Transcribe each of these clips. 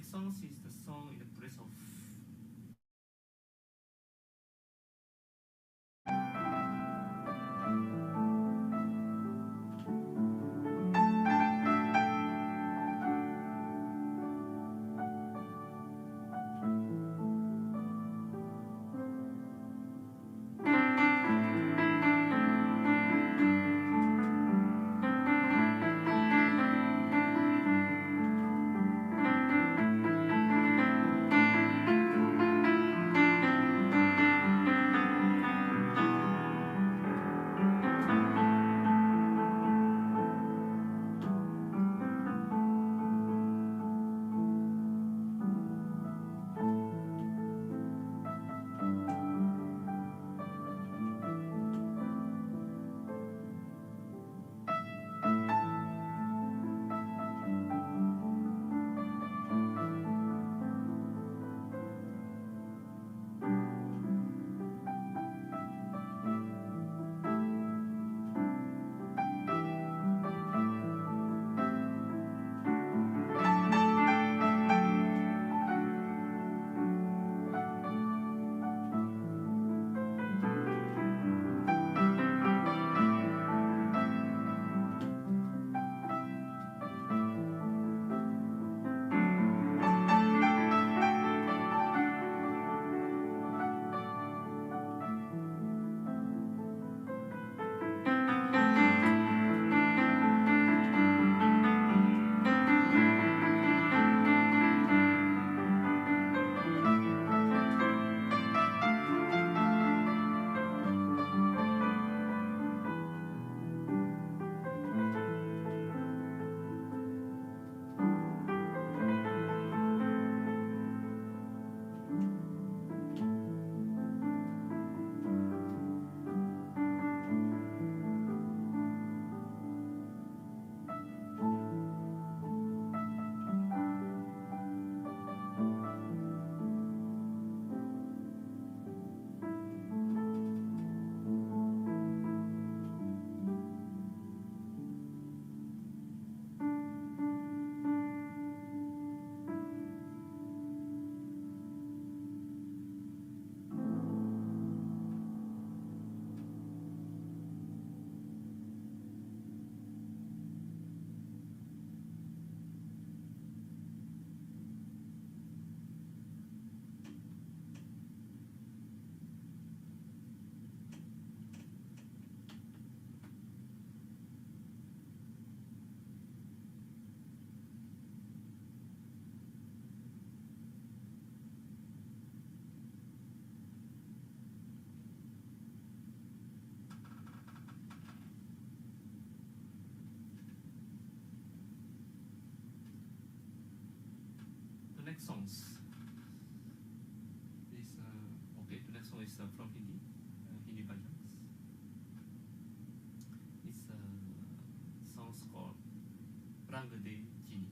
next song is the song in the place of the next songs. This okay. The next song is from Hindi, Hindi versions. It's songs called Rang De Jini.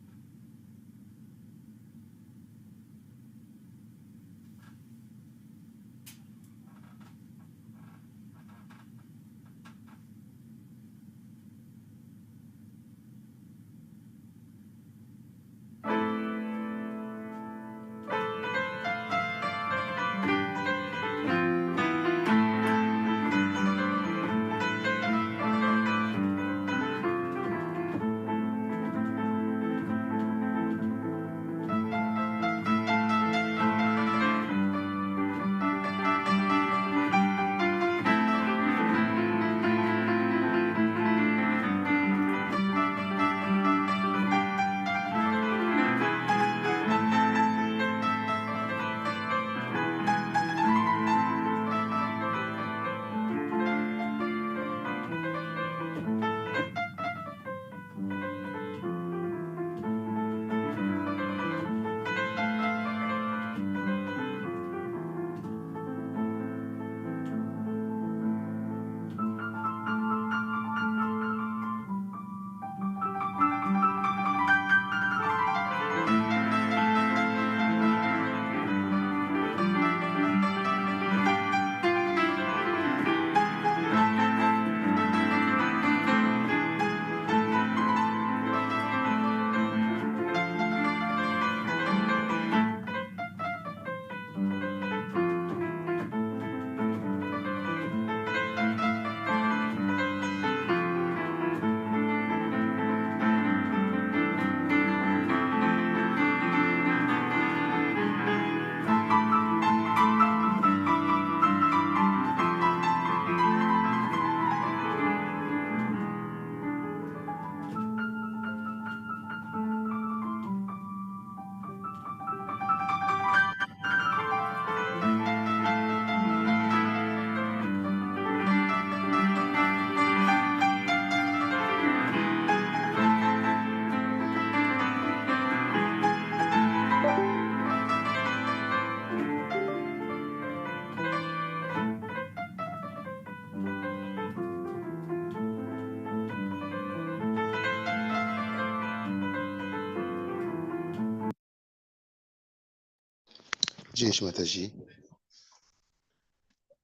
Jai Shri Mataji.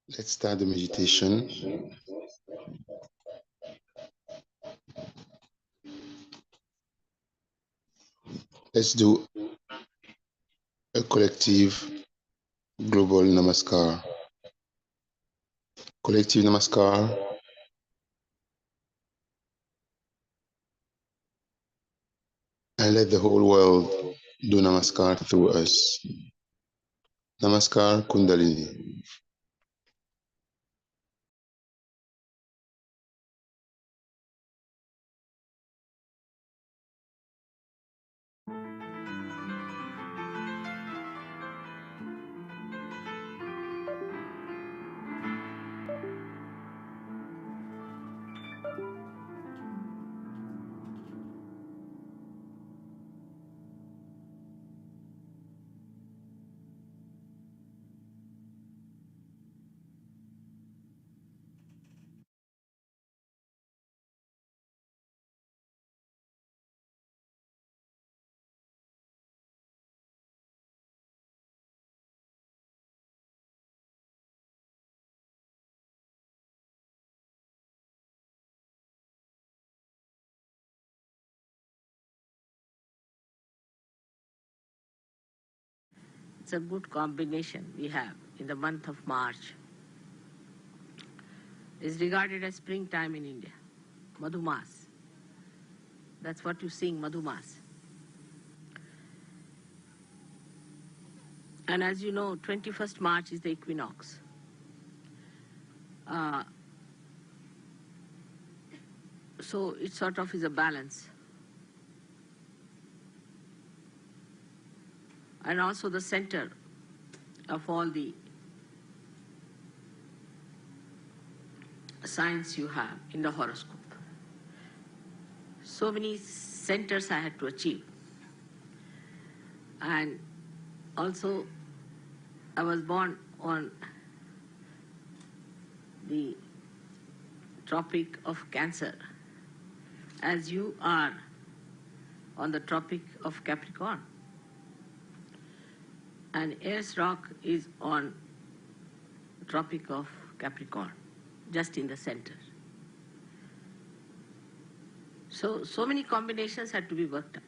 Let's start the meditation. Let's do a collective global namaskar. Collective namaskar. And let the whole world do namaskar through us. Namaskar Kundalini. It's a good combination we have in the month of March. It's regarded as springtime in India, Madhumas. That's what you sing, Madhumas. And as you know, 21st March is the equinox. So it sort of is a balance. And also the center of all the signs you have in the horoscope. So many centers I had to achieve. And also, I was born on the Tropic of Cancer, as you are on the Tropic of Capricorn. And Aries rock is on Tropic of Capricorn, just in the center. So many combinations had to be worked out.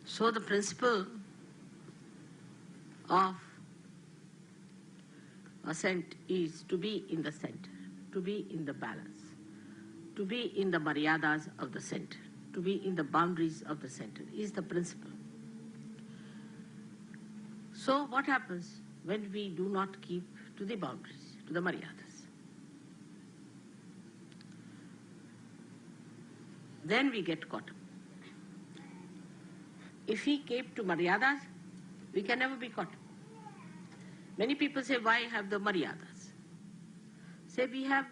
So the principle of ascent is to be in the center, to be in the balance, to be in the maryadas of the center, to be in the boundaries of the center is the principle. So what happens when we do not keep to the boundaries, to the maryadas? Then we get caught up. If we keep to maryadas, we can never be caught up. Many people say, why have the maryadas? Say, we have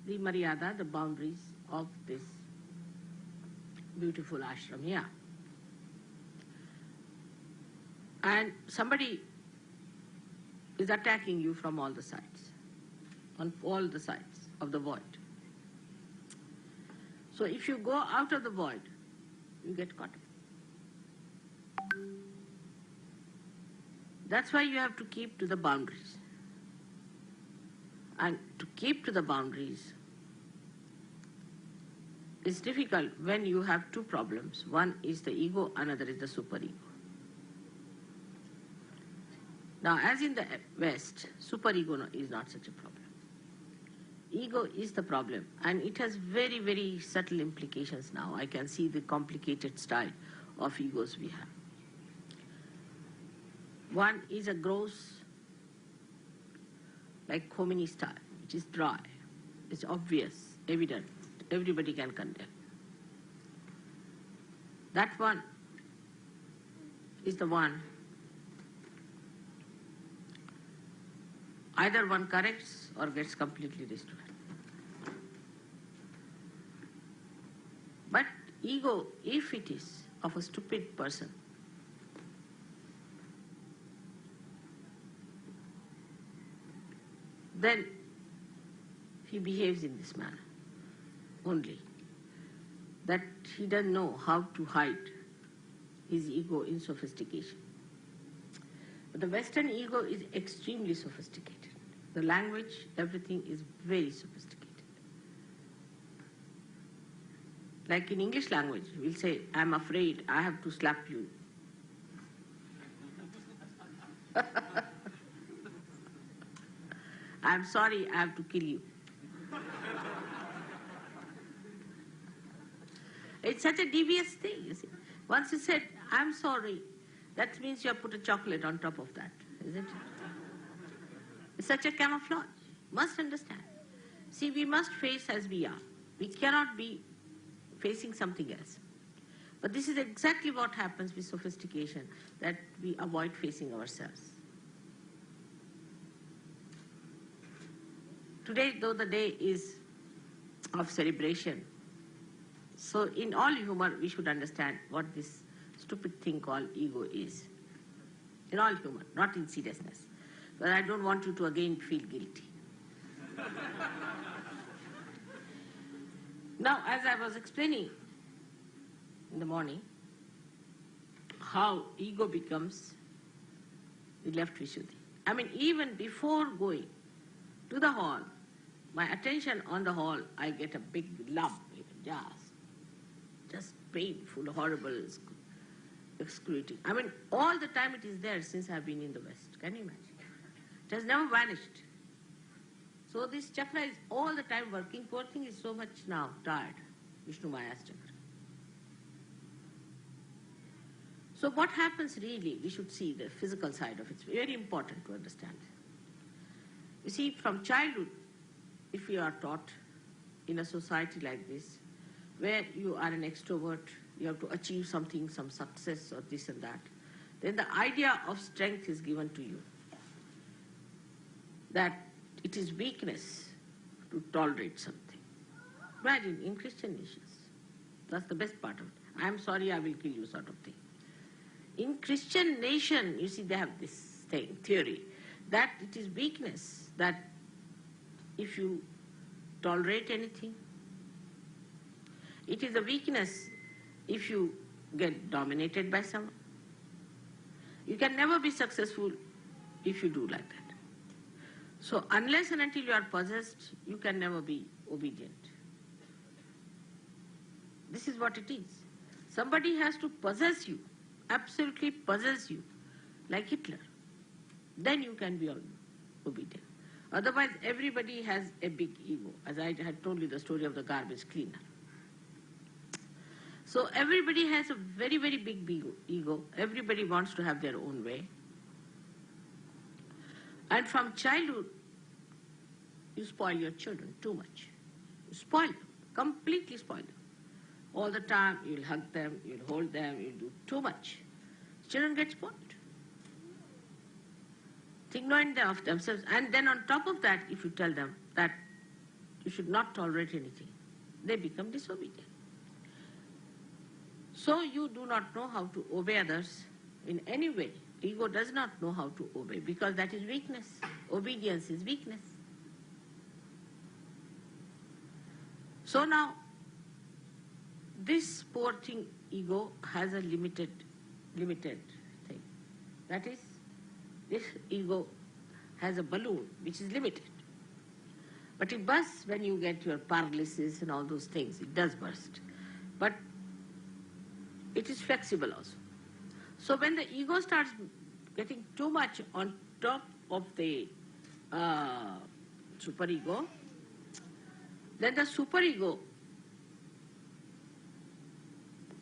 the maryada, the boundaries of this beautiful ashram here. And somebody is attacking you from all the sides, on all the sides of the void. So if you go out of the void, you get caught up. That's why you have to keep to the boundaries. And to keep to the boundaries is difficult when you have two problems. One is the ego, another is the superego. Now, as in the West, superego is not such a problem. Ego is the problem, and it has very, very subtle implications now. I can see the complicated style of egos we have. One is a gross, like Khomeini style, which is dry. It's obvious, evident, everybody can condemn. That one is the one, either one corrects or gets completely destroyed. But ego, if it is of a stupid person, then he behaves in this manner only, that he doesn't know how to hide his ego in sophistication. But the Western ego is extremely sophisticated. The language, everything is very sophisticated. Like in English language, we'll say, I'm afraid I have to slap you. I'm sorry I have to kill you. It's such a devious thing, you see. Once you said, I'm sorry, that means you have put a chocolate on top of that, isn't it? It's such a camouflage. Must understand. See, we must face as we are. We cannot be facing something else. But this is exactly what happens with sophistication, that we avoid facing ourselves. Today, though the day is of celebration, so in all humor, we should understand what this stupid thing called ego is. In all humor, not in seriousness. But I don't want you to again feel guilty. Now, as I was explaining in the morning, how ego becomes the left Vishuddhi. I mean, even before going to the hall, my attention on the hall, I get a big lump, just painful, horrible, excruciating. I mean, all the time it is there since I've been in the West. Can you imagine? It has never vanished. So this chakra is all the time working. Poor thing is so much now tired, Vishnu Maya's chakra. So what happens really, we should see the physical side of it. It's very important to understand. You see, from childhood, if you are taught in a society like this, where you are an extrovert, you have to achieve something, some success or this and that, then the idea of strength is given to you. That it is weakness to tolerate something. Imagine, in Christian nations, that's the best part of it. I'm sorry, I will kill you sort of thing. In Christian nation, you see, they have this thing, theory, that it is weakness, that if you tolerate anything, it is a weakness if you get dominated by someone. You can never be successful if you do like that. So unless and until you are possessed, you can never be obedient. This is what it is. Somebody has to possess you, absolutely possess you, like Hitler. Then you can be obedient. Otherwise, everybody has a big ego, as I had told you the story of the garbage cleaner. So everybody has a very, very big ego. Everybody wants to have their own way. And from childhood, you spoil your children too much. You spoil them, completely spoil them. All the time, you'll hug them, you'll hold them, you'll do too much. Children get spoiled. Think knowing of themselves. And then on top of that, if you tell them that you should not tolerate anything, they become disobedient. So you do not know how to obey others in any way. Ego does not know how to obey because that is weakness. Obedience is weakness. So now, this poor thing, ego, has a limited thing. That is, this ego has a balloon which is limited. But it bursts when you get your paralysis and all those things. It does burst. But it is flexible also. So when the ego starts getting too much on top of the superego, then the superego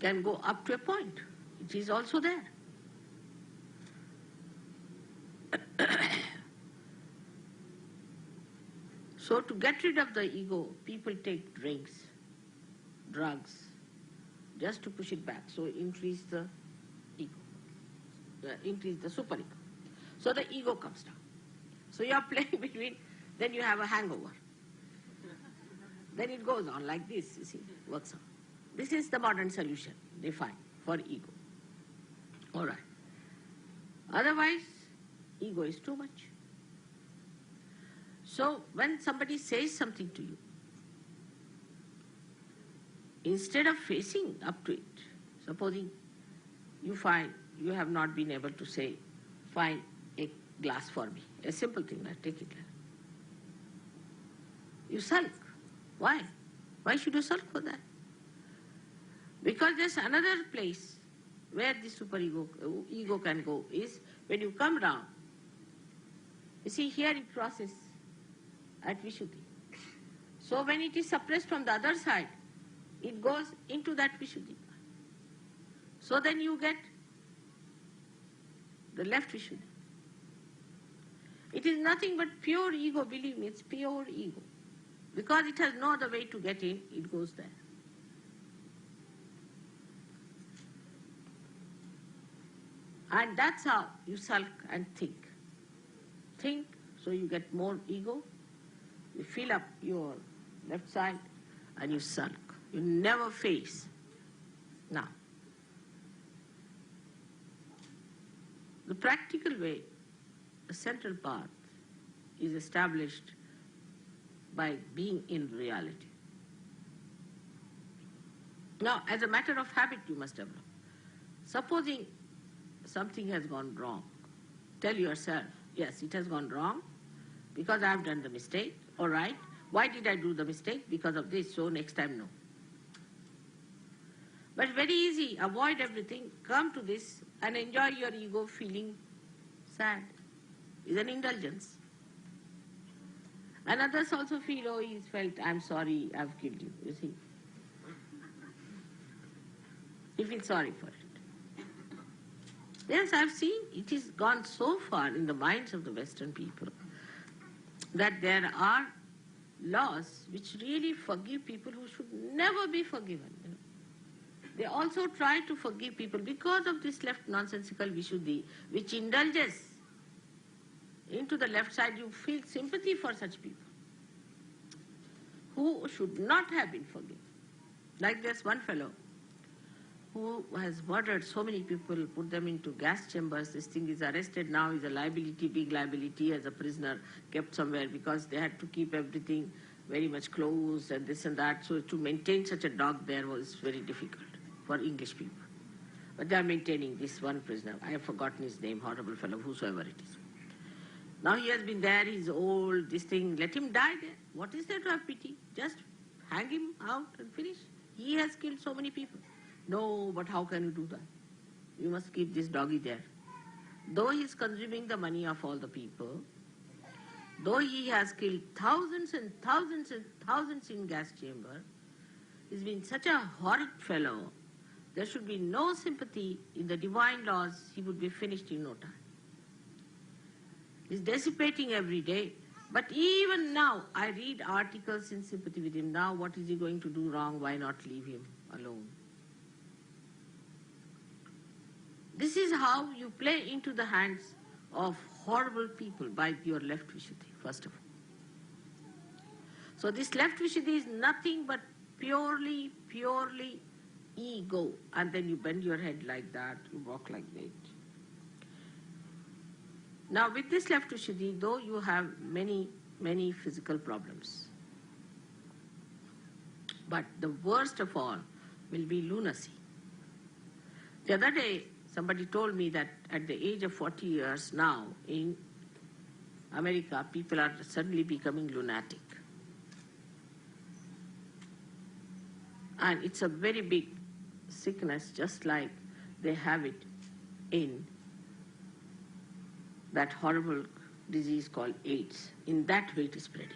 can go up to a point. It is also there. So to get rid of the ego, people take drinks, drugs, just to push it back. So increase the ego, increase the superego. So the ego comes down. So you are playing between, then you have a hangover. Then it goes on like this, you see, works on. This is the modern solution they find for ego. All right. Otherwise, ego is too much. So when somebody says something to you, instead of facing up to it, supposing you find you have not been able to say, find a glass for me. A simple thing, I take it. You sulk. Why? Why should you sulk for that? Because there's another place where the ego can go is when you come down. You see, here it crosses at Vishuddhi. So when it is suppressed from the other side, it goes into that Vishuddhi. So then you get the left Vishuddhi. It is nothing but pure ego, believe me, it's pure ego. Because it has no other way to get in, it goes there. And that's how you sulk and think. Think, so you get more ego, you fill up your left side, and you sulk. You never face. Now, the practical way, the central path, is established by being in reality. Now, as a matter of habit, you must develop. Supposing something has gone wrong, tell yourself, yes, it has gone wrong because I have done the mistake. All right. Why did I do the mistake? Because of this, so next time no. But very easy, avoid everything, come to this and enjoy your ego feeling sad. It's an indulgence. And others also feel, oh, he's felt, I'm sorry, I've killed you, you see. You feel sorry for it. Yes, I've seen it has gone so far in the minds of the Western people that there are laws which really forgive people who should never be forgiven. You know. They also try to forgive people because of this left nonsensical Vishuddhi, which indulges into the left side. You feel sympathy for such people who should not have been forgiven. Like there's one fellow who has murdered so many people, put them into gas chambers. This thing is arrested now, is a liability, big liability as a prisoner kept somewhere because they had to keep everything very much closed and this and that. So to maintain such a dog there was very difficult for English people. But they are maintaining this one prisoner. I have forgotten his name, horrible fellow, whosoever it is. Now he has been there, he's old, this thing, let him die there. What is there to have pity? Just hang him out and finish. He has killed so many people. No, but how can you do that? You must keep this doggy there. Though he is consuming the money of all the people, though he has killed thousands and thousands and thousands in gas chamber, he's been such a horrid fellow, there should be no sympathy in the divine laws, he would be finished in no time. He's dissipating every day. But even now, I read articles in sympathy with him. Now, what is he going to do wrong? Why not leave him alone? This is how you play into the hands of horrible people by your left Vishuddhi, first of all. So this left Vishuddhi is nothing but purely ego. And then you bend your head like that, you walk like that. Now with this left Vishuddhi, though you have many physical problems, but the worst of all will be lunacy. The other day, somebody told me that at the age of 40 years now, in America, people are suddenly becoming lunatic. And it's a very big sickness, just like they have it in that horrible disease called AIDS. In that way it is spreading.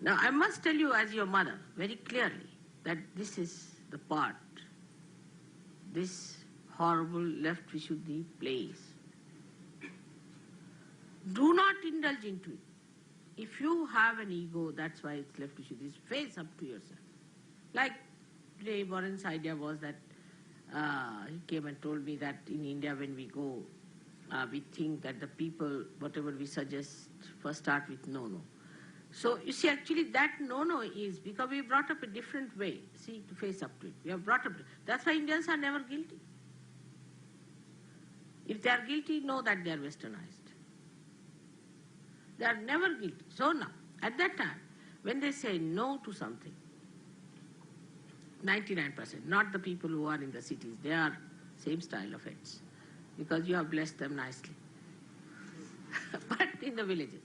Now I must tell you as your mother very clearly that this is the part this horrible left Vishuddhi plays. Do not indulge into it. If you have an ego, that's why it's left Vishuddhi, face up to yourself. Like today Warren's idea was that he came and told me that in India when we go, we think that the people, whatever we suggest, first start with no. So you see, actually that no is because we brought up a different way, see, to face up to it. We have brought up, that's why Indians are never guilty. If they are guilty, know that they are westernized. They are never guilty. So now, at that time, when they say no to something, 99%, not the people who are in the cities. They are same style of heads because you have blessed them nicely. But in the villages,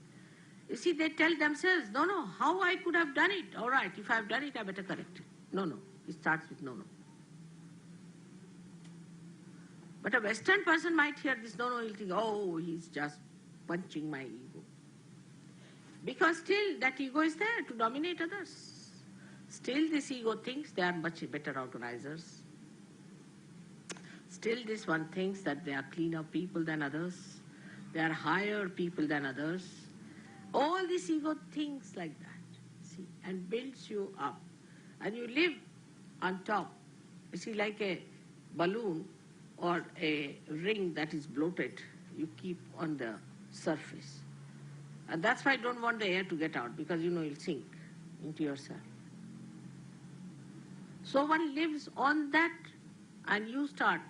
you see, they tell themselves, no, no, how I could have done it? All right, if I have done it, I better correct it. No, no, it starts with no, no. But a Western person might hear this no, no, he'll think, oh, he's just punching my ego. Because still that ego is there to dominate others. Still this ego thinks they are much better organizers. Still this one thinks that they are cleaner people than others. They are higher people than others. All this ego thinks like that, see, and builds you up. And you live on top, you see, like a balloon or a ring that is bloated, you keep on the surface. And that's why I don't want the air to get out, because you'll sink into yourself. So one lives on that, and you start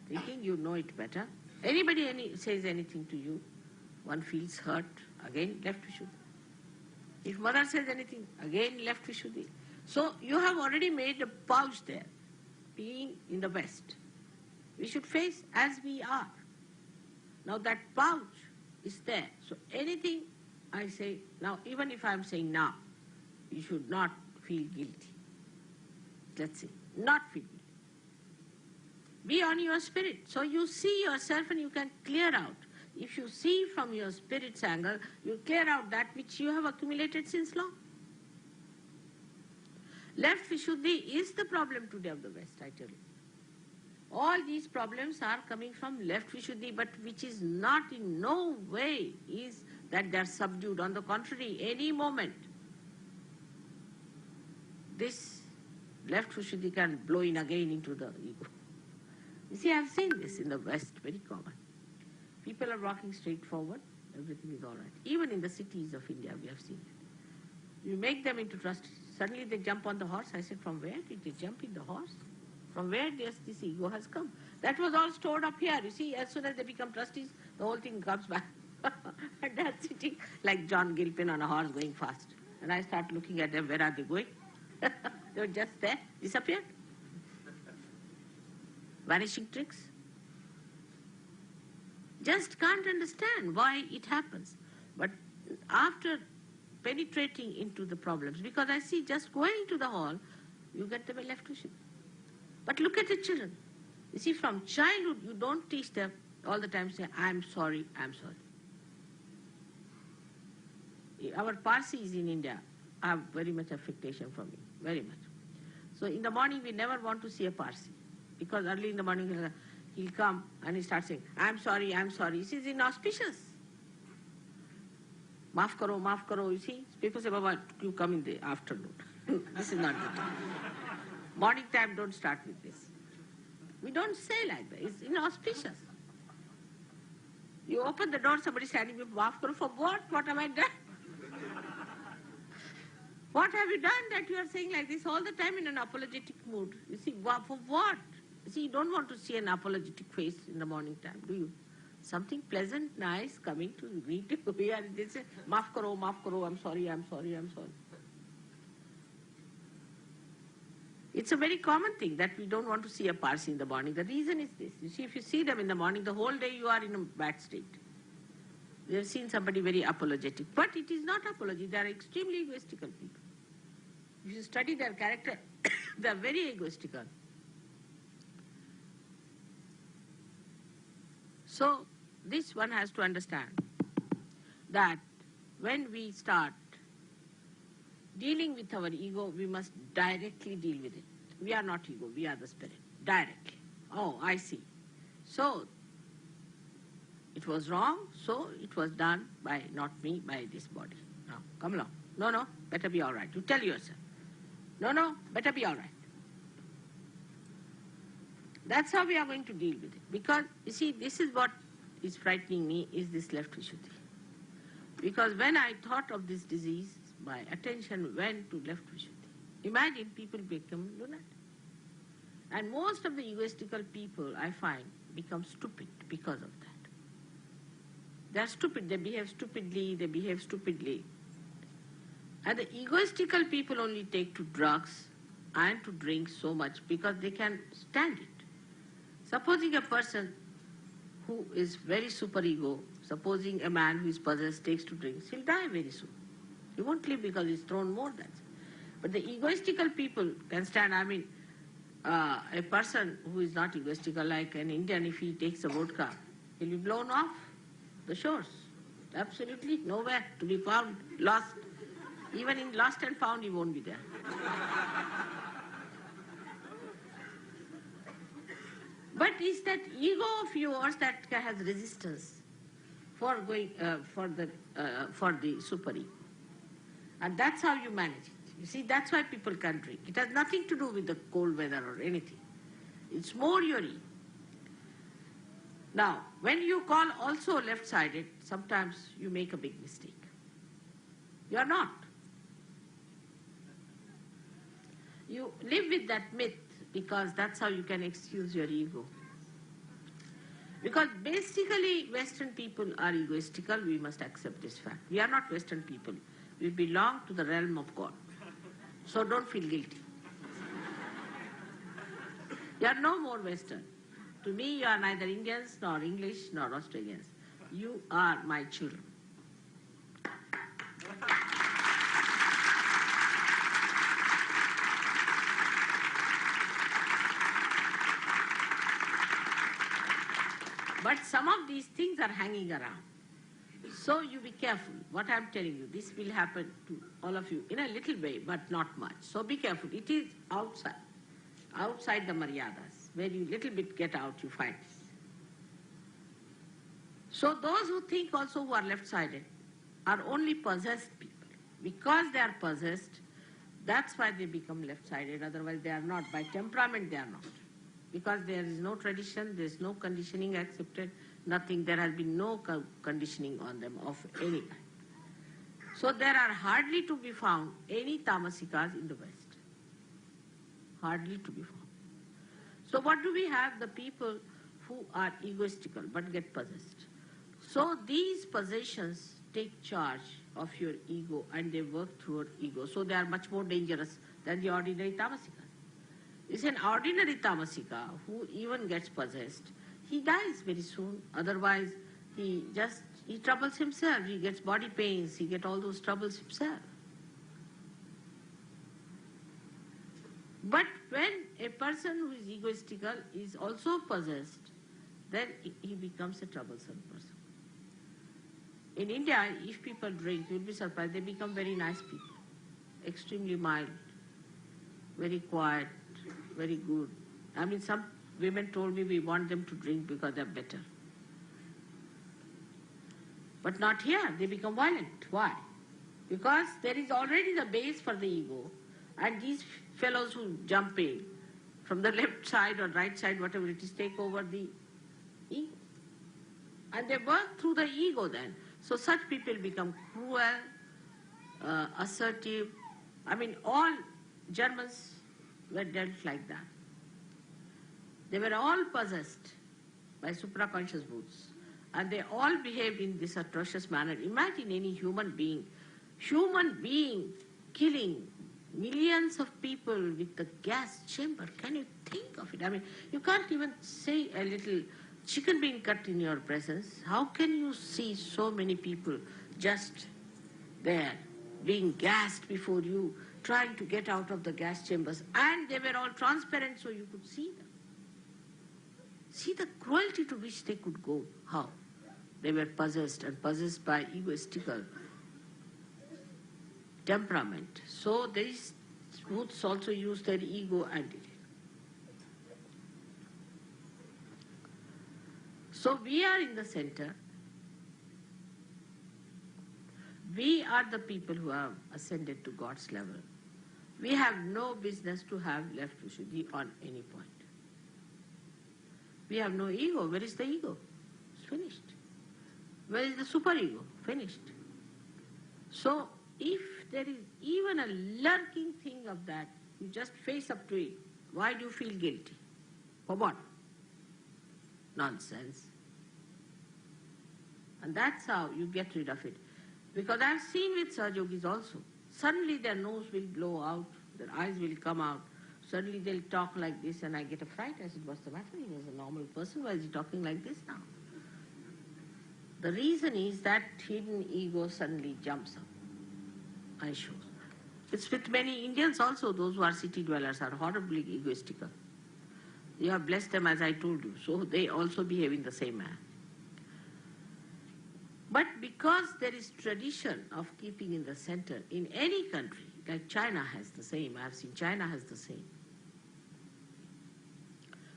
thinking you know it better. Anybody says anything to you, one feels hurt, again left Vishuddhi. If mother says anything, again left Vishuddhi. So you have already made a pouch there, being in the West. We should face as we are. Now that pouch is there. So anything I say, now even if I am saying now, you should not feel guilty. Let's say, not feel guilty. Be on your spirit. So you see yourself and you can clear out. If you see from your spirit's angle, you clear out that which you have accumulated since long. Left Vishuddhi is the problem today of the West, I tell you. All these problems are coming from left Vishuddhi, but which is not in no way is that they are subdued. On the contrary, any moment, this left Vishuddhi can blow in again into the ego. You see, I have seen this in the West, very common. People are walking straight forward, everything is all right. Even in the cities of India, we have seen it. You make them into trustees. Suddenly they jump on the horse. I said, from where did they jump in the horse? From where this ego has come? That was all stored up here. You see, as soon as they become trustees, the whole thing comes back. And they're sitting like John Gilpin on a horse going fast. And I start looking at them, where are they going? They were just there, disappeared. Vanishing tricks. Just can't understand why it happens. But after penetrating into the problems, because I see just going to the hall, you get them left to ship. But look at the children. You see, from childhood, you don't teach them all the time say, I'm sorry, I'm sorry. Our Parsis in India have very much affectation from me, very much. So in the morning, we never want to see a Parsi, because early in the morning, he'll come and he starts saying, I'm sorry, I'm sorry. This is inauspicious. Maaf karo, you see. People say, Baba, you come in the afternoon. This is not the time. Morning time, don't start with this. We don't say like that. It's inauspicious. You open the door, somebody standing with maaf karo, for what? What have I done? What have you done that you are saying like this all the time in an apologetic mood? You see, for what? You see, you don't want to see an apologetic face in the morning time, do you? Something pleasant, nice, coming to greet you. They say, maaf karo, I'm sorry, I'm sorry, I'm sorry. It's a very common thing that we don't want to see a Parsi in the morning. The reason is this. You see, if you see them in the morning, the whole day you are in a bad state. We have seen somebody very apologetic. But it is not apology. They are extremely egoistical people. If you study their character, they are very egoistical. So, this one has to understand that when we start dealing with our ego, we must directly deal with it. We are not ego, we are the spirit. Directly. Oh, I see. So, it was wrong, so it was done by not me, by this body. Now, come along. No, better be all right. You tell yourself. No, better be all right. That's how we are going to deal with it. Because, you see, this is what is frightening me, is this left Vishuddhi. Because when I thought of this disease, my attention went to left Vishuddhi. Imagine people become lunatic. And most of the egoistical people, I find, become stupid because of that. They are stupid, they behave stupidly. And the egoistical people only take to drugs, and to drink so much because they can stand it. Supposing a person who is very superego, supposing a man who is possessed takes to drinks, he'll die very soon. He won't live because he's thrown more than that. But the egoistical people can stand. I mean, a person who is not egoistical, like an Indian, if he takes a vodka, he'll be blown off the shores. Absolutely nowhere to be found, lost. Even in lost and found, he won't be there. But it's that ego of yours that has resistance for going for the superego, and that's how you manage it. You see, that's why people can't drink. It has nothing to do with the cold weather or anything. It's more your ego. Now, when you call also left-sided, sometimes you make a big mistake. You are not. You live with that myth because that's how you can excuse your ego. Because basically Western people are egoistical, we must accept this fact. We are not Western people. We belong to the realm of God. So don't feel guilty. You are no more Western. To me, you are neither Indians, nor English, nor Australians. You are my children. But some of these things are hanging around. So you be careful. What I'm telling you, this will happen to all of you in a little way, but not much. So be careful. It is outside the maryadas. Where you little bit get out, you find this. So those who think also who are left-sided are only possessed people. Because they are possessed, that's why they become left-sided. Otherwise they are not. By temperament they are not. Because there is no tradition, there is no conditioning accepted, nothing. There has been no conditioning on them of any kind. So there are hardly to be found any tamasikas in the West. Hardly to be found. So what do we have? The people who are egoistical but get possessed. So these possessions take charge of your ego and they work through your ego. So they are much more dangerous than the ordinary tamasika. It's an ordinary tamasika who even gets possessed. He dies very soon. Otherwise, he troubles himself. He gets body pains. He gets all those troubles himself. But when a person who is egoistical is also possessed, then he becomes a troublesome person. In India, if people drink, you'll be surprised, they become very nice people. Extremely mild, very quiet, very good. I mean, some women told me we want them to drink because they're better. But not here. They become violent. Why? Because there is already the base for the ego, and these fellows who jump in from the left side or right side, whatever it is, take over the ego. And they work through the ego then. So such people become cruel, assertive. I mean, all Germans were dealt like that. They were all possessed by supraconscious brutes. And they all behaved in this atrocious manner. Imagine any human being killing millions of people with the gas chamber. Can you think of it? I mean, you can't even say a little chicken being cut in your presence. How can you see so many people just there being gassed before you, trying to get out of the gas chambers? And they were all transparent so you could see them. See the cruelty to which they could go. How? They were possessed, and possessed by egoistical temperament. So these brutes also use their ego and it. So we are in the center. We are the people who have ascended to God's level. We have no business to have left Vishuddhi on any point. We have no ego. Where is the ego? It's finished. Where is the superego? Finished. So if there is even a lurking thing of that, you just face up to it. Why do you feel guilty? For what? Nonsense. And that's how you get rid of it. Because I've seen with Sahaja yogis also. Suddenly their nose will blow out, their eyes will come out. Suddenly they'll talk like this and I get a fright. I said, what's the matter? He was a normal person. Why is he talking like this now? The reason is that hidden ego suddenly jumps up and shows. It's with many Indians also. Those who are city dwellers are horribly egoistical. You have blessed them as I told you. So they also behave in the same manner. But because there is tradition of keeping in the center in any country, like China has the same, I have seen China has the same.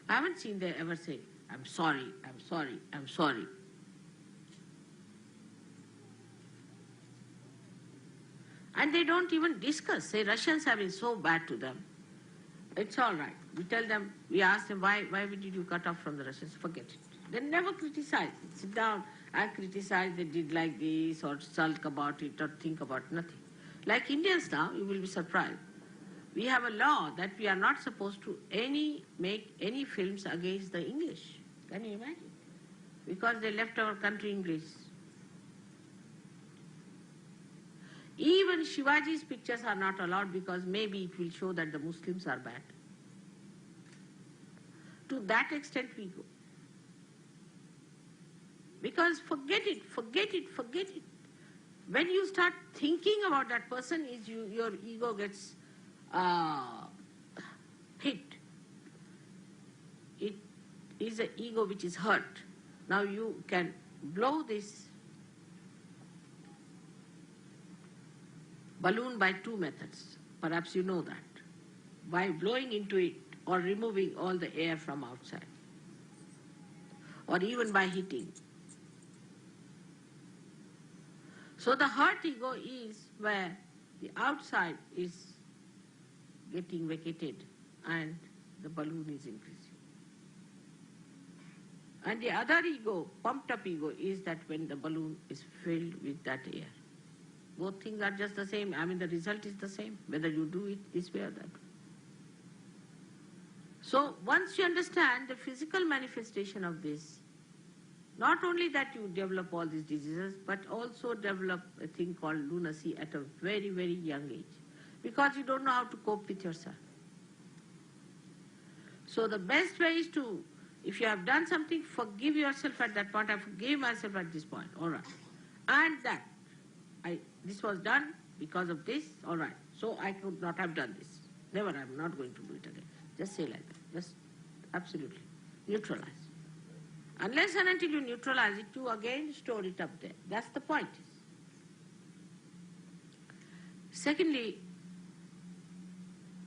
I haven't seen they ever say, I'm sorry, I'm sorry, I'm sorry. And they don't even discuss. Say Russians have been so bad to them. It's all right. We tell them, we ask them, why did you cut off from the Russians? Forget it. They never criticize. Sit down and criticize they did like this or sulk about it or think about nothing. Like Indians now, you will be surprised. We have a law that we are not supposed to make any films against the English. Can you imagine? Because they left our country English. Even Shivaji's pictures are not allowed because maybe it will show that the Muslims are bad. To that extent we go. Because forget it. When you start thinking about that person, your ego gets hit. It is an ego which is hurt. Now you can blow this balloon by two methods. Perhaps you know that. By blowing into it or removing all the air from outside. Or even by hitting. So the hurt ego is where the outside is getting vacated and the balloon is increasing. And the other ego, pumped up ego, is that when the balloon is filled with that air. Both things are just the same. I mean, the result is the same, whether you do it this way or that way. So once you understand the physical manifestation of this, not only that you develop all these diseases, but also develop a thing called lunacy at a very, very young age. Because you don't know how to cope with yourself. So the best way is to, if you have done something, forgive yourself at that point. I forgave myself at this point. All right. And that. This was done because of this. All right. So I could not have done this. Never. I'm not going to do it again. Just say like that. Just absolutely. Neutralize. Unless and until you neutralize it, you again store it up there. That's the point. Secondly,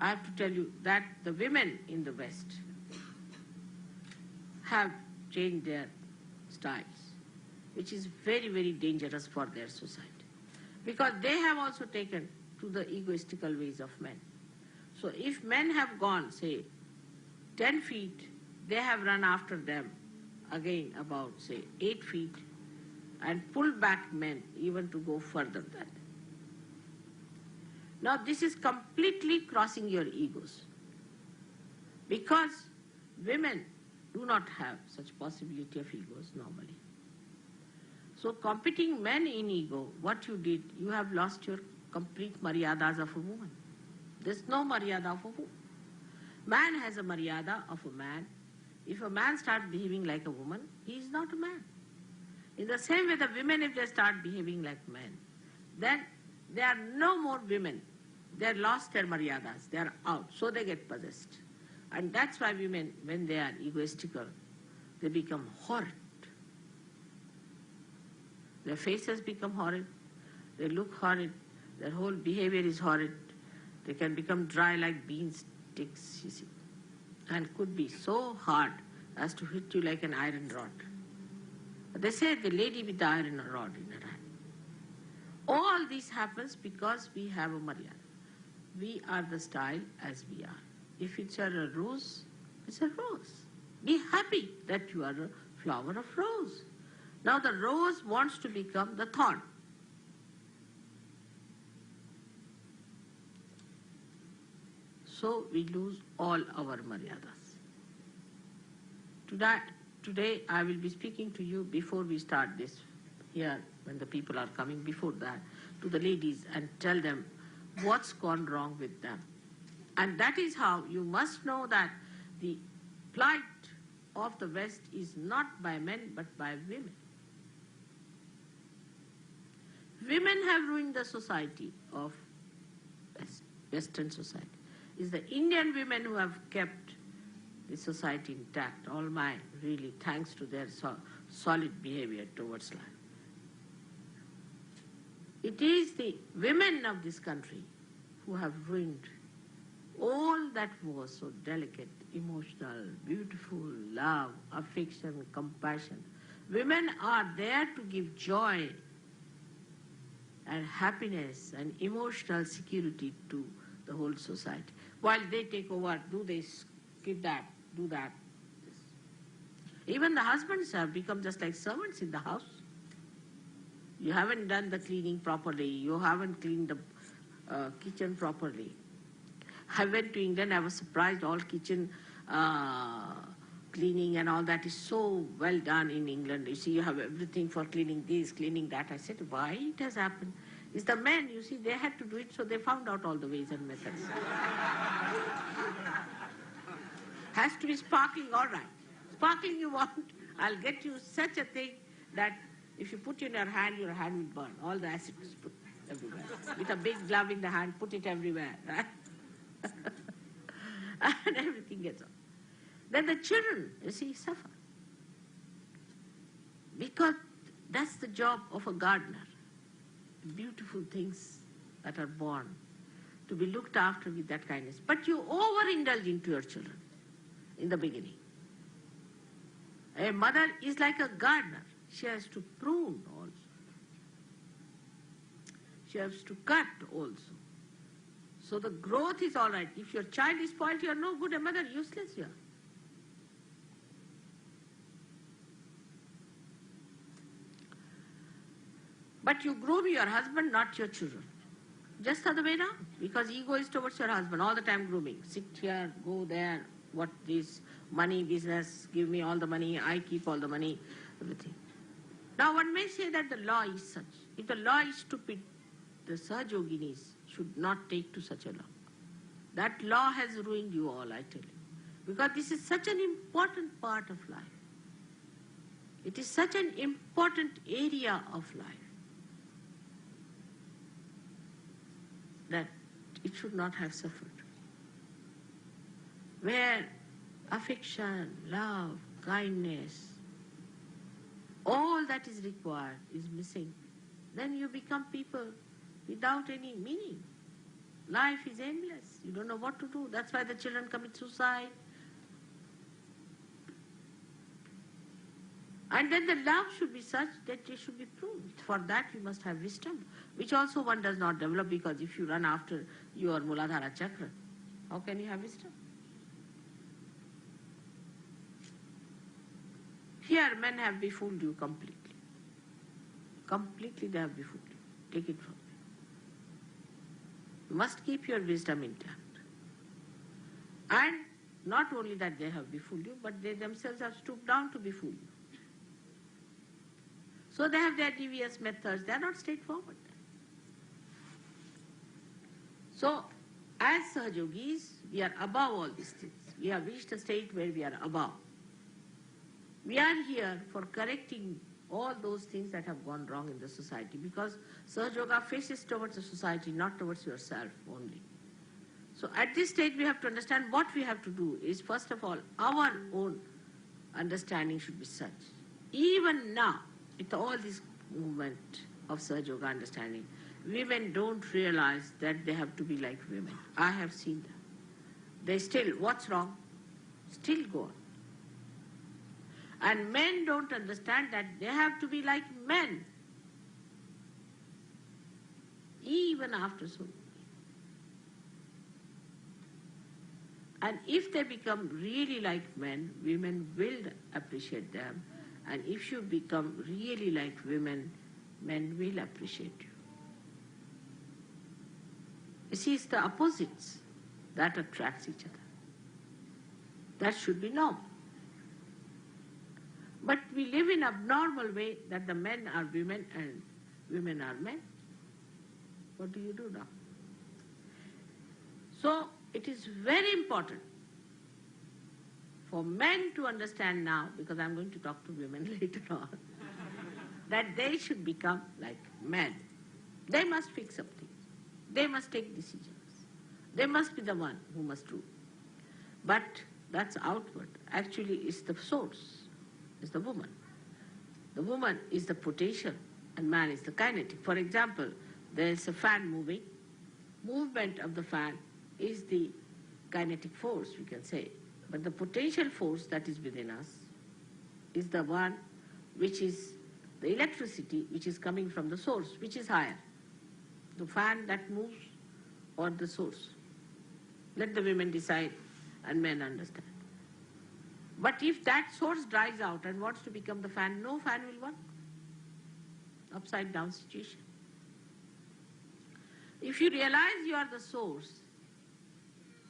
I have to tell you that the women in the West have changed their styles, which is very, very dangerous for their society. Because they have also taken to the egoistical ways of men. So if men have gone, say, 10 feet, they have run after them again about, say, 8 feet and pulled back men even to go further than that. Now this is completely crossing your egos. Because women do not have such possibility of egos normally. So competing men in ego, what you did, you have lost your complete maryadas of a woman. There's no maryada of a woman. Man has a maryada of a man. If a man starts behaving like a woman, he is not a man. In the same way, the women, if they start behaving like men, then they are no more women. They have lost their maryadas. They are out. So they get possessed. And that's why women, when they are egoistical, they become horrid. Their faces become horrid. They look horrid. Their whole behavior is horrid. They can become dry like bean sticks, you see, and could be so hard as to hit you like an iron rod. But they say the lady with the iron rod in her hand. All this happens because we have a maryada. We are the style as we are. If it's a rose, it's a rose. Be happy that you are a flower of rose. Now the rose wants to become the thorn. So we lose all our maryadas. Today I will be speaking to you before we start this here, when the people are coming, before that, to the ladies and tell them what's gone wrong with them. And that is how you must know that the plight of the West is not by men but by women. Women have ruined the society of Western society. It's the Indian women who have kept the society intact. All my really thanks to their solid behavior towards life. It is the women of this country who have ruined all that was so delicate, emotional, beautiful, love, affection, compassion. Women are there to give joy and happiness and emotional security to the whole society. While they take over, do this, give that, do that. Even the husbands have become just like servants in the house. You haven't done the cleaning properly, you haven't cleaned the kitchen properly. I went to England, I was surprised, all kitchen cleaning and all that is so well done in England. You see, you have everything for cleaning this, cleaning that. I said, why it has happened? It's the men, you see, they had to do it, so they found out all the ways and methods. Has to be sparkling, all right. Sparkling you want, I'll get you such a thing that if you put in your hand will burn. All the acid is put everywhere. With a big glove in the hand, put it everywhere, right? And everything gets on. Then the children, you see, suffer. Because that's the job of a gardener. Beautiful things that are born to be looked after with that kindness. But you overindulge into your children in the beginning. A mother is like a gardener. She has to prune also. She has to cut also. So the growth is all right. If your child is spoiled, you are no good a mother, useless you are. But you groom your husband, not your children. Just the other way around. Because ego is towards your husband, all the time grooming. Sit here, go there, what this, money, business, give me all the money, I keep all the money, everything. Now one may say that the law is such. If the law is stupid, the Sahajoginis should not take to such a law. That law has ruined you all, I tell you. Because this is such an important part of life. It is such an important area of life that it should not have suffered. Where affection, love, kindness, all that is required is missing, then you become people without any meaning. Life is endless. You don't know what to do. That's why the children commit suicide. And then the love should be such that it should be proved. For that you must have wisdom, which also one does not develop, because if you run after your Muladhara Chakra, how can you have wisdom? Here men have befooled you completely. Completely they have befooled you. Take it from me. You must keep your wisdom intact. And not only that they have befooled you, but they themselves have stooped down to befool you. So they have their devious methods. They are not straightforward. So, as Sahajogis, we are above all these things. We have reached a state where we are above. We are here for correcting all those things that have gone wrong in the society, because Sahajoga faces towards the society, not towards yourself only. So at this stage we have to understand what we have to do is, first of all, our own understanding should be such. Even now, with all this movement of Sahajoga understanding, women don't realize that they have to be like women. I have seen them. They still, what's wrong? Still go on. And men don't understand that they have to be like men, even after so many. And if they become really like men, women will appreciate them. And if you become really like women, men will appreciate you. You see, it's the opposites that attracts each other. That should be normal. But we live in abnormal way that the men are women and women are men. What do you do now? So it is very important for men to understand now, because I'm going to talk to women later on, that they should become like men. They must fix up things. They must take decisions. They must be the one who must rule. But that's outward. Actually, it's the source, it's the woman. The woman is the potential and man is the kinetic. For example, there's a fan moving. Movement of the fan is the kinetic force, we can say. But the potential force that is within us is the one which is the electricity which is coming from the source, which is higher. The fan that moves or the source. Let the women decide and men understand. But if that source dries out and wants to become the fan, no fan will work. Upside down situation. If you realize you are the source,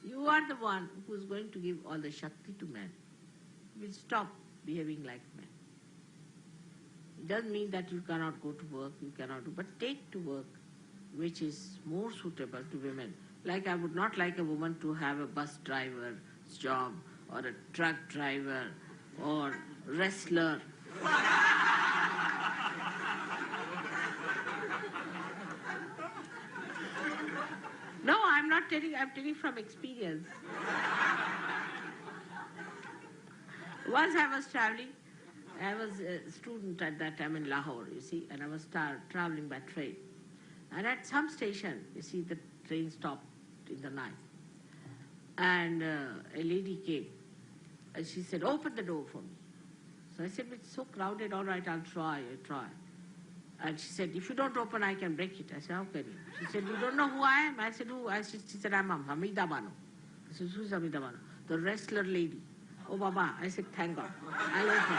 you are the one who is going to give all the Shakti to men. You will stop behaving like men. It doesn't mean that you cannot go to work, you cannot do, but take to work which is more suitable to women. Like I would not like a woman to have a bus driver's job or a truck driver or wrestler. No, I'm not telling, I'm telling from experience. Once I was traveling, I was a student at that time in Lahore, you see, and I was traveling by train. And at some station, you see, the train stopped in the night. And a lady came, and she said, open the door for me. So I said, it's so crowded, all right, I'll try. And she said, if you don't open, I can break it. I said, how can you? She said, you don't know who I am? I said, who? She said, I'm Hamida Bano. I said, who's Hamida Bano? The wrestler lady. Oh, Baba. I said, thank God. I'll open.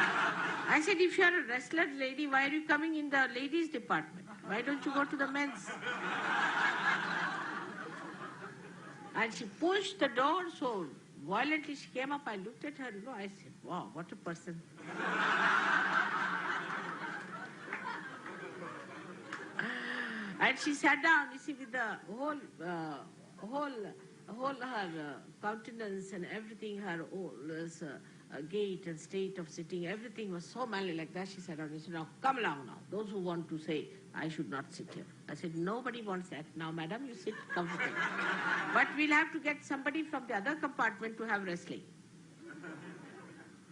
I said, if you're a wrestler lady, why are you coming in the ladies' department? Why don't you go to the men's? And she pushed the door so violently. She came up, I looked at her, I said, wow, what a person. And she sat down, you see, with the whole her countenance and everything, her whole gait and state of sitting, everything was so manly like that. She sat down and she said, now come along now. Those who want to say, I should not sit here. I said, nobody wants that. Now, madam, you sit comfortably. But we'll have to get somebody from the other compartment to have wrestling.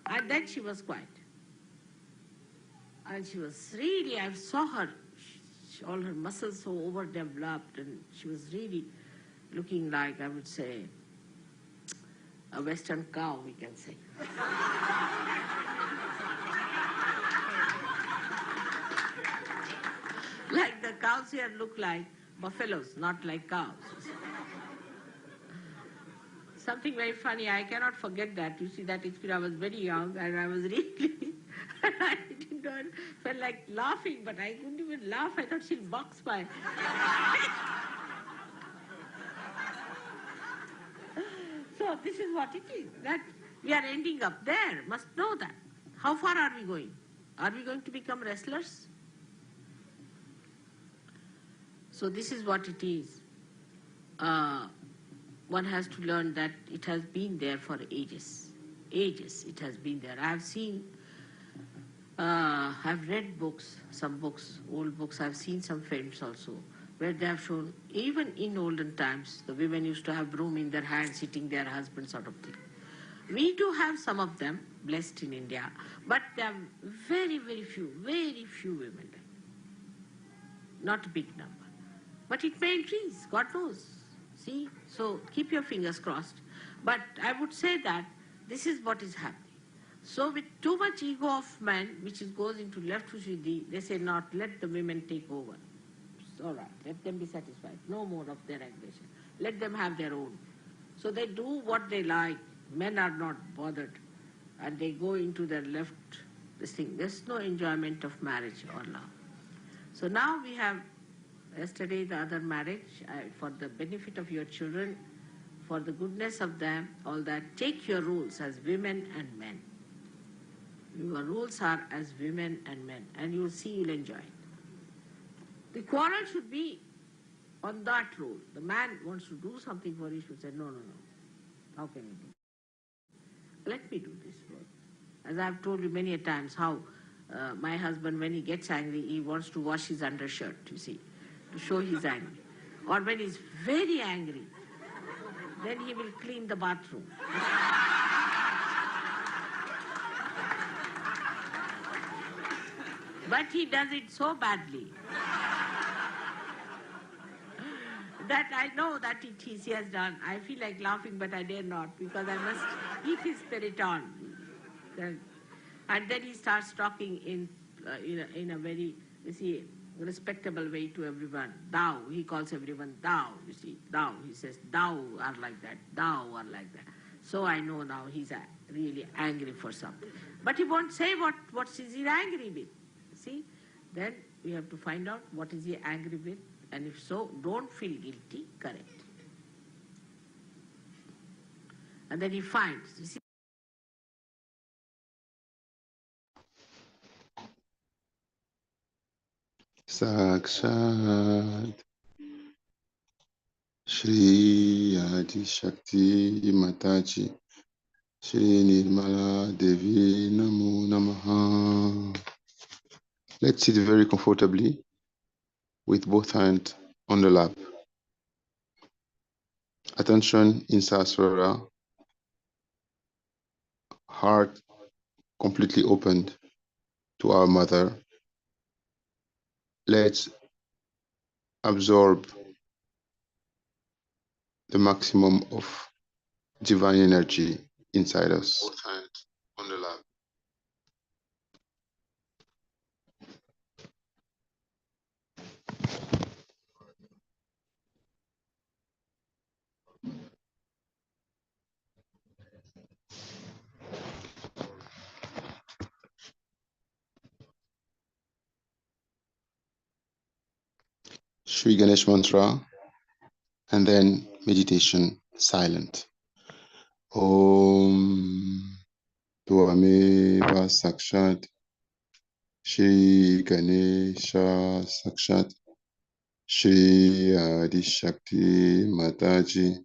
And then she was quiet. And she was really, I saw her, all her muscles so overdeveloped, and she was really looking like, I would say, a Western cow, we can say. Like the cows here look like buffaloes, not like cows. Something very funny, I cannot forget that. You see, that experience, I was very young and I was really, I did not, felt like laughing, but I couldn't even laugh. I thought she'll box my. So this is what it is, that we are ending up there, must know that. How far are we going? Are we going to become wrestlers? So this is what it is. One has to learn that it has been there for ages. Ages it has been there. I have seen, I've read books, some books, old books. I've seen some films also, where they have shown, even in olden times, the women used to have broom in their hand, sitting their husband sort of thing. We do have some of them, blessed in India, but there are very, very few women there. Not a big number. But it may increase, God knows. See? So keep your fingers crossed. But I would say that this is what is happening. So with too much ego of men, which goes into left Shuddhi, they say not, let the women take over. It's all right, let them be satisfied. No more of their aggression. Let them have their own. So they do what they like. Men are not bothered. And they go into their left, this thing. There's no enjoyment of marriage or love. So now we have, yesterday the other marriage, for the benefit of your children, for the goodness of them, all that, take your rules as women and men. Your rules are as women and men, and you will see you'll enjoy it. The quarrel should be on that role. The man wants to do something for you, should say, no, no, no. How can you do? Let me do this role. As I've told you many a times, how my husband, when he gets angry, he wants to wash his undershirt, you see, to show he's angry. Or when he's very angry, then he will clean the bathroom. But he does it so badly that I know that he has done. I feel like laughing, but I dare not, because I must keep his spirit on. And then he starts talking in a very, you see, respectable way to everyone. Thou, he calls everyone thou, you see, thou. He says, thou are like that, thou are like that. So I know now he's really angry for something. But he won't say what is he angry with. See, then we have to find out what is he angry with, and if so, don't feel guilty, correct. And then he finds, you see, Sakshat Shri Adi Shakti Mataji Shri Nirmala Devi Namo Namaha. Let's sit very comfortably with both hands on the lap. Attention in Sahasrara, heart completely opened to our mother. Let's absorb the maximum of divine energy inside us. Both hands on the lap. Shri Ganesh mantra, and then meditation silent. Om Tvameva Sakshat Shri Ganesha Sakshat Shri Adi Shakti Mataji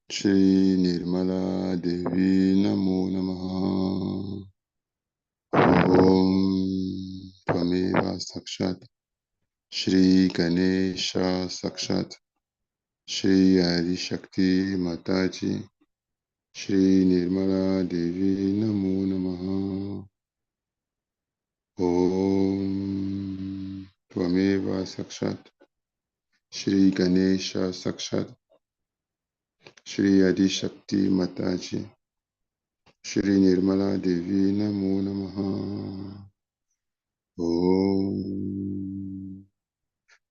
Shri Nirmala Devi Namo Namaha. Om Tvameva Sakshat Shri Ganesha Sakshat Shri Adi Shakti Mataji Shri Nirmala Devi Namo Namaha. Om Tvameva Sakshat Shri Ganesha Sakshat Shri Adi Shakti Mataji Shri Nirmala Devi Namo Namaha. Om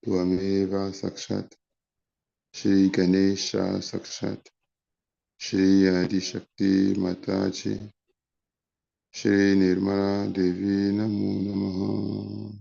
Tvameva Sakshat Shri Ganesha Sakshat Shri Adi Shakti Mataji Shri Nirmala Devi Namo Namaha.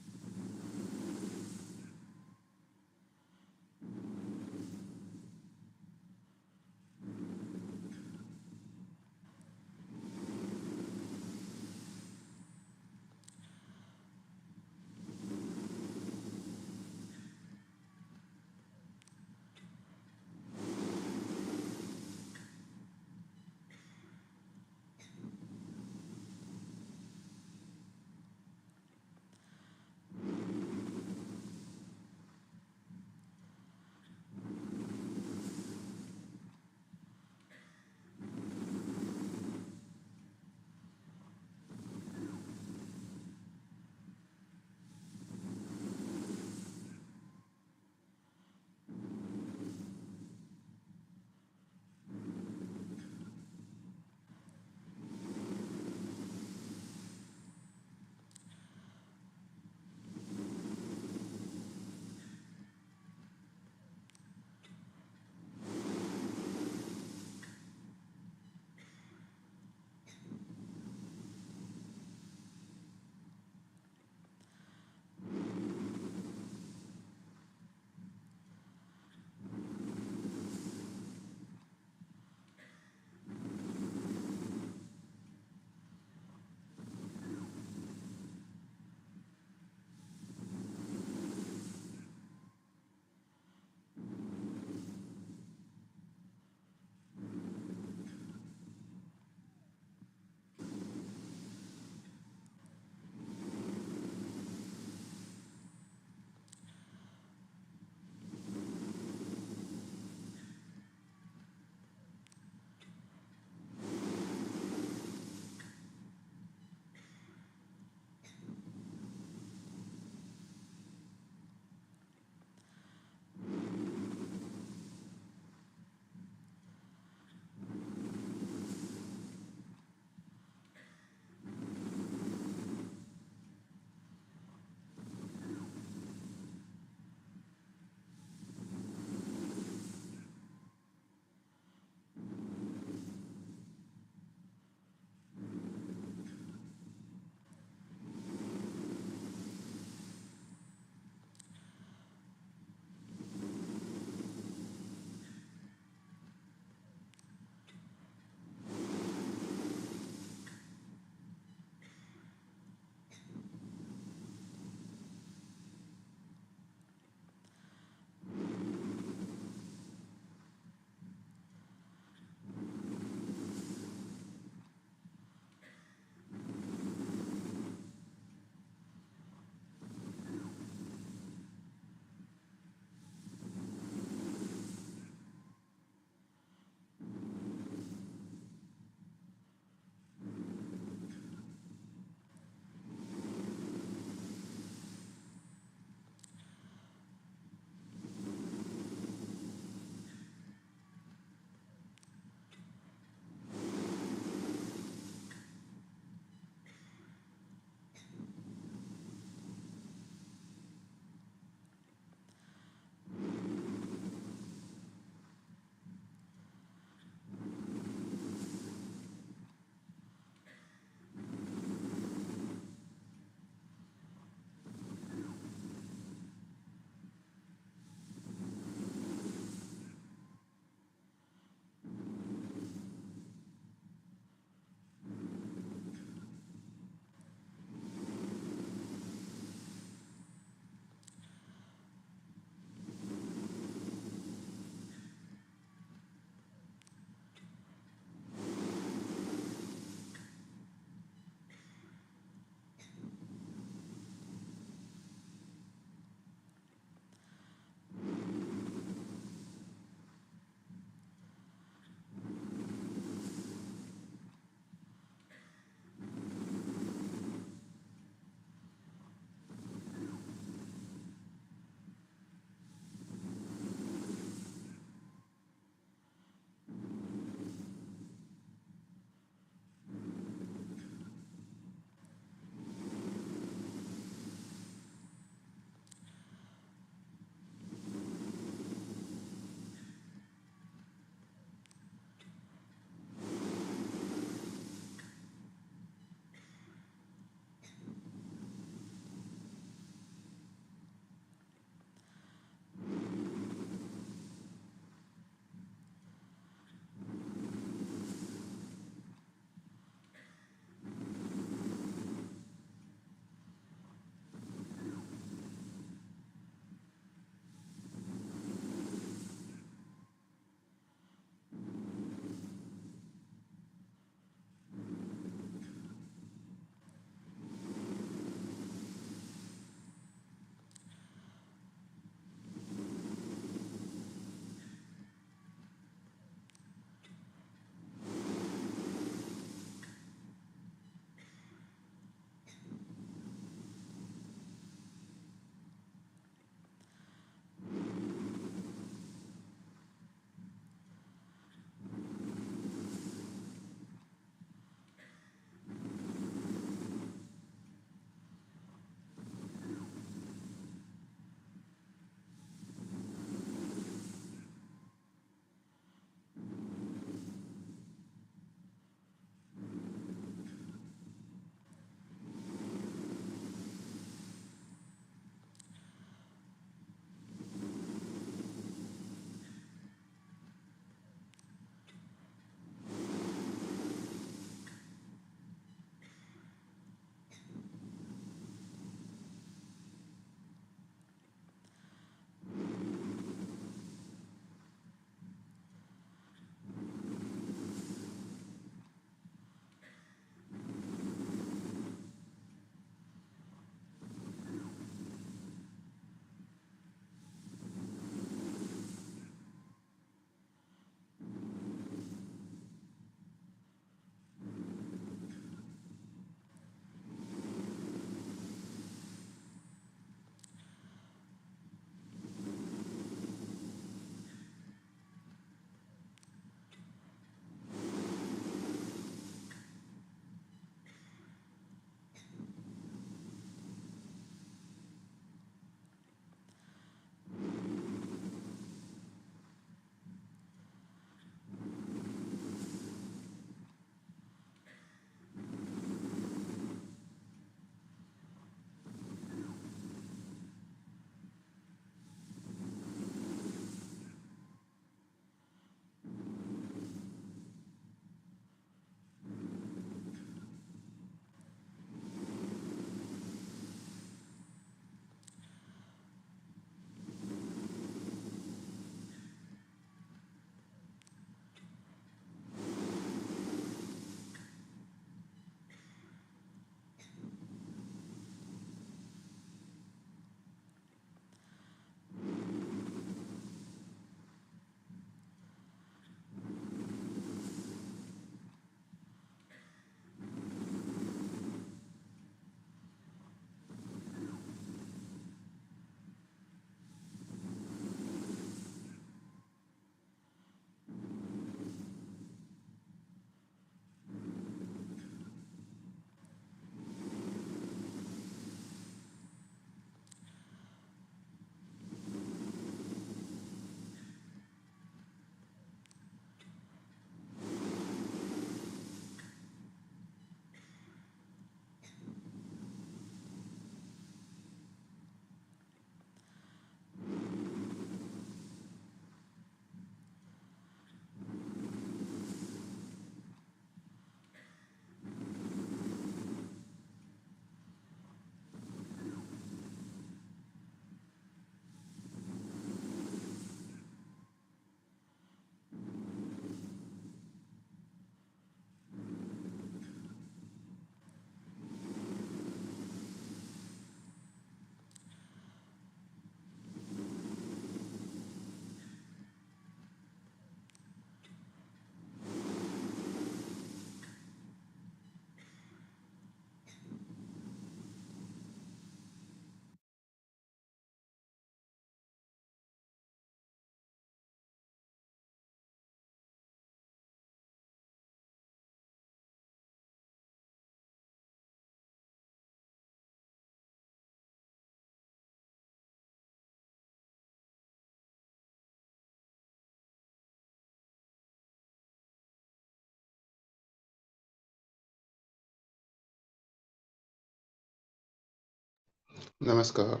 Namaskar,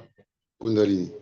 Kundalini.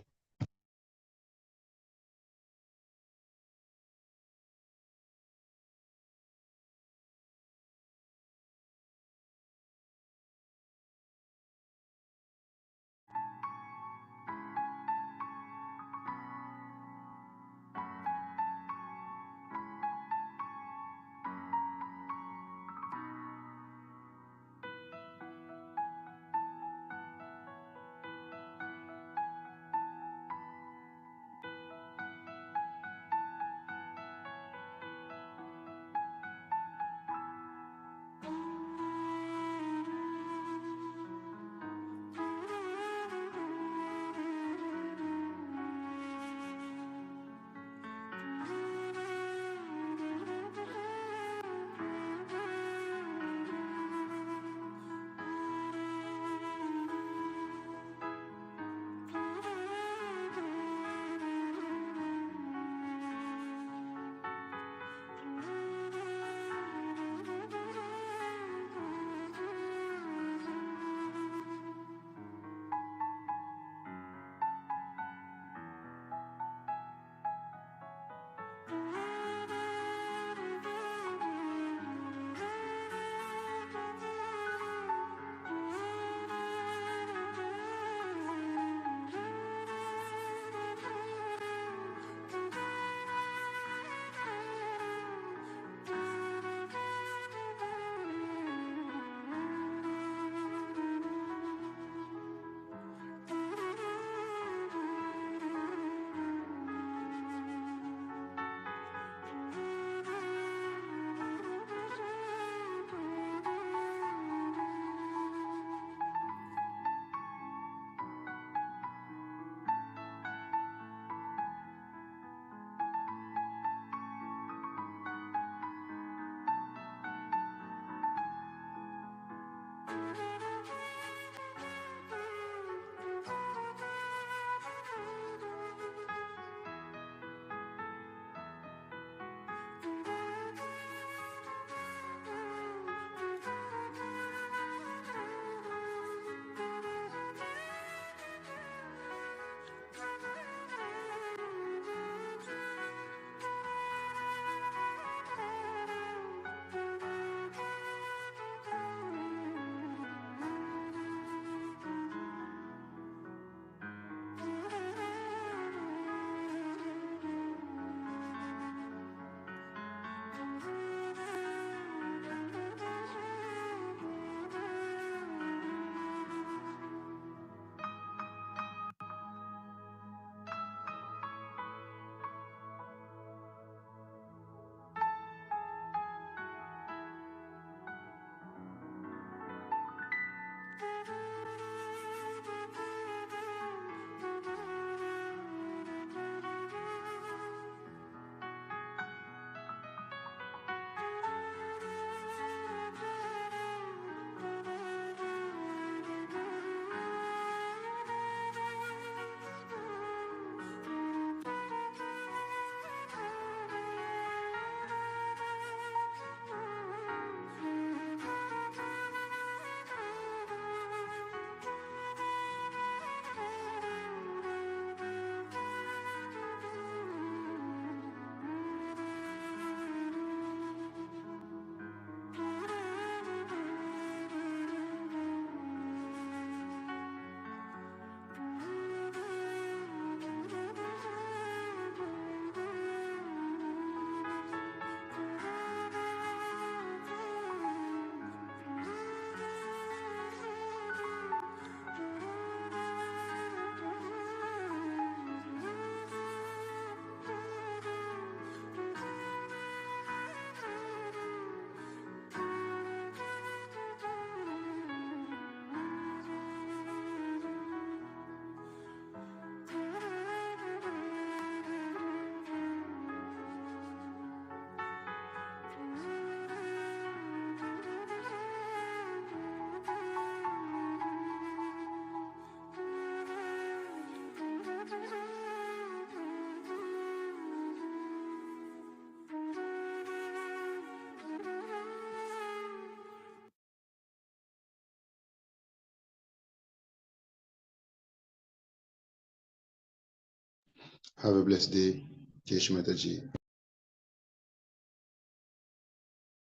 Have a blessed day. Kesh Mataji.